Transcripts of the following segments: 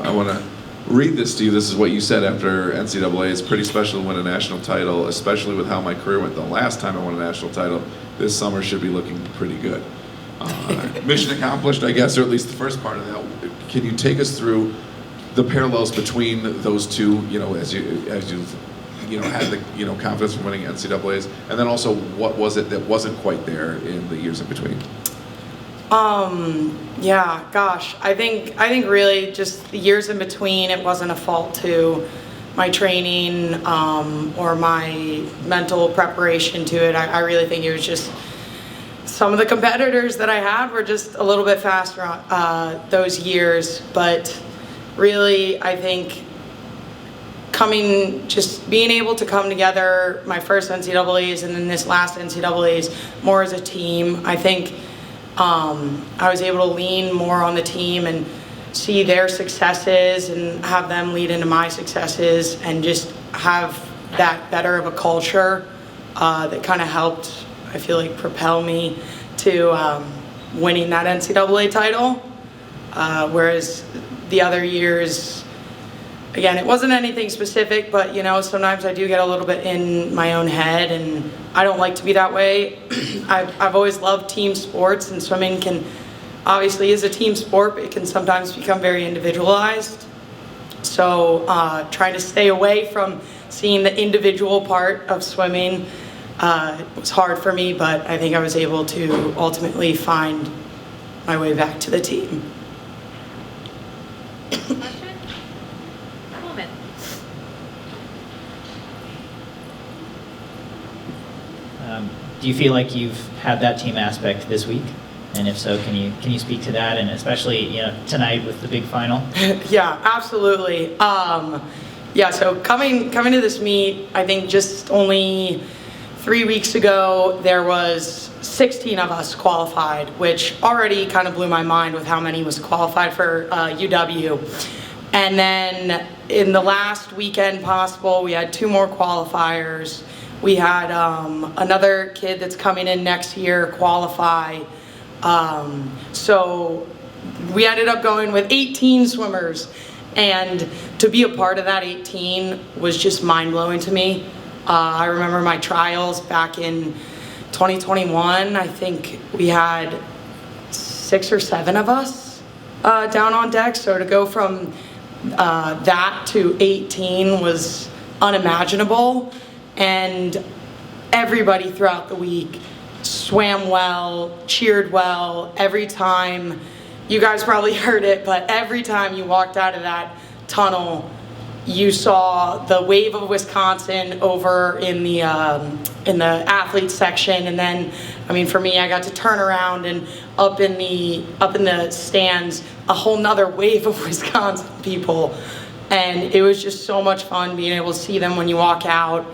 I want to read this to you. This is what you said after NCAA. It's pretty special to win a national title, especially with how my career went the last time I won a national title. This summer should be looking pretty good. Mission accomplished, I guess, or at least the first part of that. Can you take us through the parallels between those two, as you had the confidence from winning NCAAs, and then also what was it that wasn't quite there in the years in between? Yeah, gosh, I think really just the years in between, it wasn't a fault to my training or my mental preparation to it. I really think it was just some of the competitors that I had were just a little bit faster those years, but really I think being able to come together my first NCAAs and then this last NCAAs more as a team, I think I was able to lean more on the team and see their successes and have them lead into my successes and just have that better of a culture that kind of helped, I feel like, propel me to winning that NCAA title. Whereas the other years, again, it wasn't anything specific, but sometimes I do get a little bit in my own head, and I don't like to be that way. I've always loved team sports, and swimming obviously is a team sport, but it can sometimes become very individualized. So trying to stay away from seeing the individual part of swimming was hard for me, but I think I was able to ultimately find my way back to the team. Do you feel like you've had that team aspect this week? And if so, can you speak to that? And especially tonight with the big final. Yeah, absolutely. So coming to this meet, I think just only 3 weeks ago there was 16 of us qualified, which already kind of blew my mind with how many was qualified for UW. And then in the last weekend possible, we had 2 more qualifiers. We had another kid that's coming in next year qualify. So we ended up going with 18 swimmers. And to be a part of that 18 was just mind-blowing to me. I remember my trials back in 2021. I think we had 6 or 7 of us down on deck. So to go from that to 18 was unimaginable. And everybody throughout the week swam well, cheered well. Every time, you guys probably heard it, but every time you walked out of that tunnel, you saw the wave of Wisconsin over in the athletes section, and then, for me, I got to turn around and up in the stands, a whole nother wave of Wisconsin people, and it was just so much fun being able to see them when you walk out,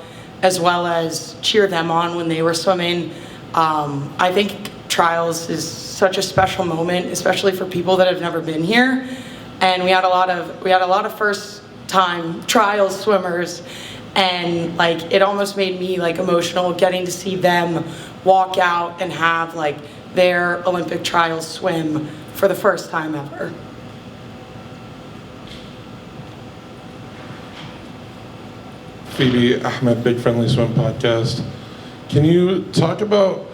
as well as cheer them on when they were swimming. I think trials is such a special moment, especially for people that have never been here. And we had a lot of first time trials swimmers, and it almost made me emotional getting to see them walk out and have their Olympic trials swim for the first time ever. Phoebe, Ahmed, Big Friendly Swim Podcast. Can you talk about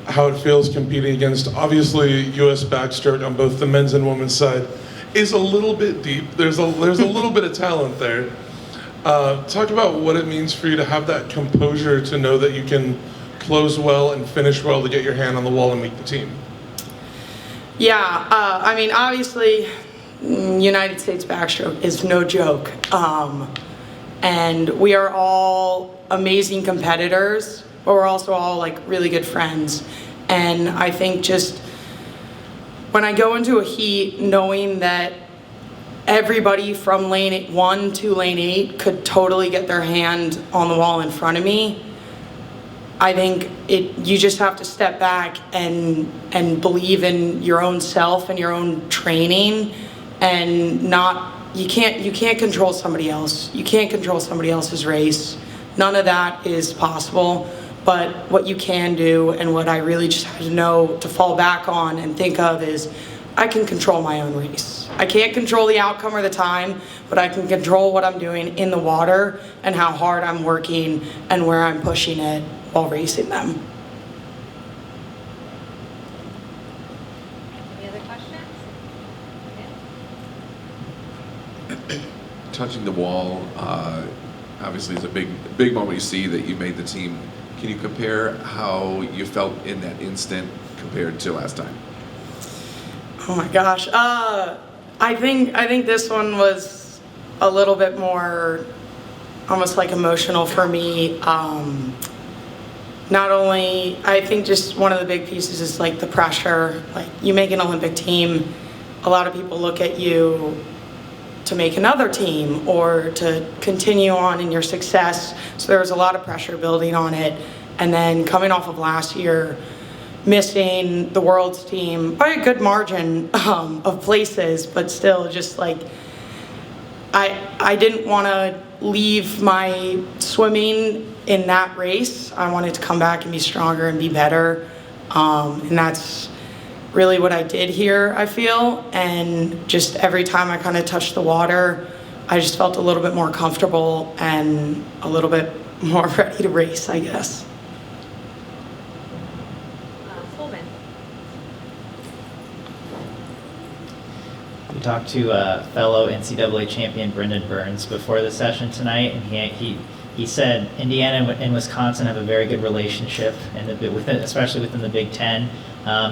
how it feels competing against, obviously, U.S. backstroke on both the men's and women's side is a little bit deep. There's a little bit of talent there. Talk about what it means for you to have that composure to know that you can close well and finish well to get your hand on the wall and make the team. Yeah, obviously, United States backstroke is no joke. And we are all amazing competitors, but we're also all really good friends. And I think just when I go into a heat, knowing that everybody from lane 1 to lane 8 could totally get their hand on the wall in front of me, I think you just have to step back and believe in your own self and your own training, and you can't control somebody else. You can't control somebody else's race. None of that is possible. But what you can do, and what I really just had to know to fall back on and think of, is I can control my own race. I can't control the outcome or the time, but I can control what I'm doing in the water and how hard I'm working and where I'm pushing it while racing them. Any other questions? Touching the wall, obviously, is a big moment. You see that you made the team. Can you compare how you felt in that instant compared to last time? Oh my gosh. I think this one was a little bit more almost like emotional for me. Not only, I think just one of the big pieces is like the pressure. Like, you make an Olympic team, a lot of people look at you to make another team or to continue on in your success. So there was a lot of pressure building on it. And then coming off of last year, missing the world's team by a good margin of places, but still just like, I didn't want to leave my swimming in that race. I wanted to come back and be stronger and be better. And that's really what I did here, I feel. And just every time I kind of touched the water, I just felt a little bit more comfortable and a little bit more ready to race, I guess. Pullman. We talked to fellow NCAA champion Brendan Burns before the session tonight, and he said Indiana and Wisconsin have a very good relationship, and especially within the Big Ten.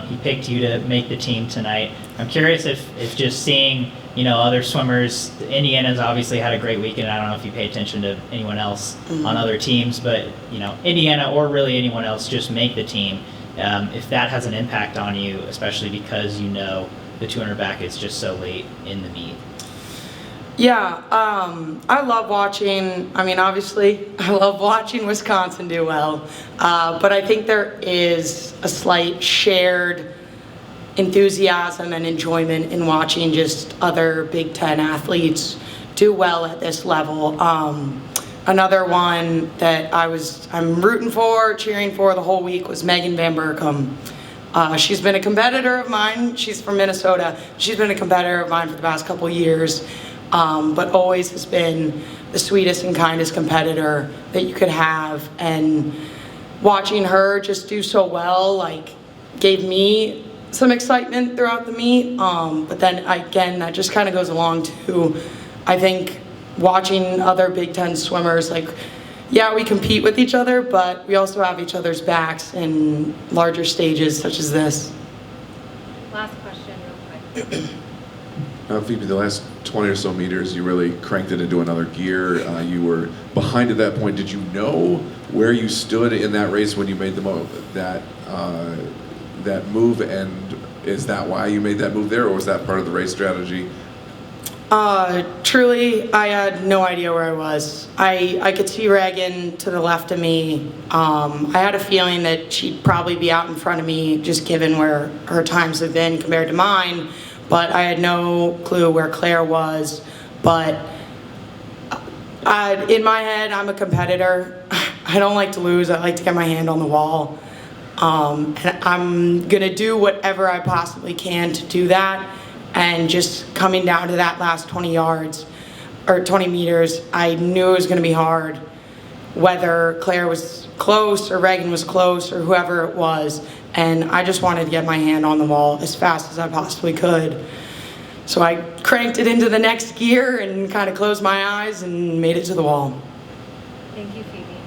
He picked you to make the team tonight. I'm curious if just seeing other swimmers, Indiana's obviously had a great weekend. I don't know if you pay attention to anyone else on other teams, but Indiana or really anyone else just make the team. If that has an impact on you, especially because the 200 back is just so late in the meet. Yeah, I love watching, obviously, I love watching Wisconsin do well, but I think there is a slight shared enthusiasm and enjoyment in watching just other Big Ten athletes do well at this level. Another one that I'm rooting for, cheering for the whole week was Megan Van Berkom. She's been a competitor of mine. She's from Minnesota. She's been a competitor of mine for the past couple years. But always has been the sweetest and kindest competitor that you could have. And watching her just do so well, gave me some excitement throughout the meet. But then again, that just kind of goes along to, I think, watching other Big Ten swimmers, we compete with each other, but we also have each other's backs in larger stages such as this. Last question, real quick. Phoebe, the last 20 or so meters, you really cranked it into another gear. You were behind at that point. Did you know where you stood in that race when you made that move? And is that why you made that move there, or was that part of the race strategy? Truly, I had no idea where I was. I could see Reagan to the left of me. I had a feeling that she'd probably be out in front of me, just given where her times have been compared to mine. But I had no clue where Claire was. But in my head, I'm a competitor. I don't like to lose. I like to get my hand on the wall. And I'm going to do whatever I possibly can to do that. And just coming down to that last 20 yards, or 20 meters, I knew it was going to be hard. Whether Claire was close or Reagan was close or whoever it was. And I just wanted to get my hand on the wall as fast as I possibly could. So I cranked it into the next gear and kind of closed my eyes and made it to the wall. Thank you, Phoebe.